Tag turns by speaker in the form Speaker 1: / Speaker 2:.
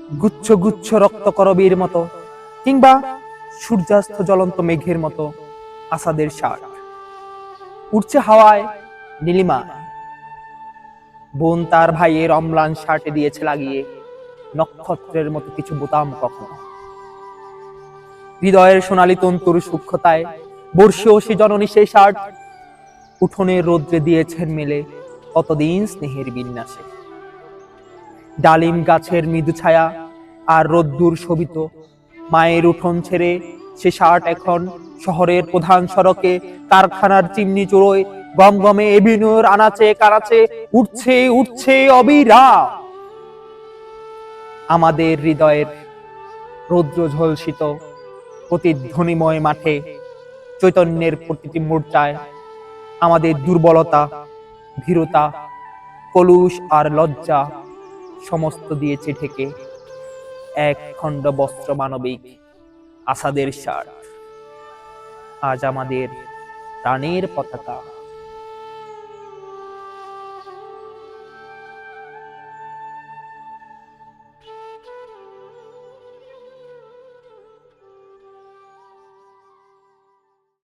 Speaker 1: গুচ্ছ গুচ্ছ রক্তকরবীর মতো, কিংবা সূর্যাস্ত জ্বলন্ত মেঘের মতো আসাদের শার্ট উঠছে হাওয়ায় নীলিমা। বোন তার ভাইয়ের অম্লান শার্টে দিয়েছে লাগিয়ে নক্ষত্রের মতো কিছু বোতাম। কখনো হৃদয়ের সোনালী তন্তুর সূক্ষ্মতায় বর্ষীয় সে জননী সেই শার্ট উঠোনের রৌদ্রে দিয়েছেন মেলে কতদিন স্নেহের বিন্যাসে। ডালিম গাছের মৃদু ছায়া আর রোদ্দুর শোভিত মায়ের উঠোন ছেড়ে সে শার্ট এখন শহরের প্রধান সড়কে, কারখানার চিমনি চুড়োয়, গমগমে এভিনিউর আনাচে কানাচে উঠছে উঠছে অবিরাম। আমাদের হৃদয়ের রৌদ্র ঝলসিত প্রতিধ্বনিময় মাঠে, চৈতন্যের প্রতিটি মোর্চায় আমাদের দুর্বলতা, ভীরুতা, কলুষ আর লজ্জা সমস্ত দিয়েছে ঢেকে এক খণ্ড বস্ত্র মানবিক আসাদের শার্ট। আজ আমাদের প্রাণের পতাকা।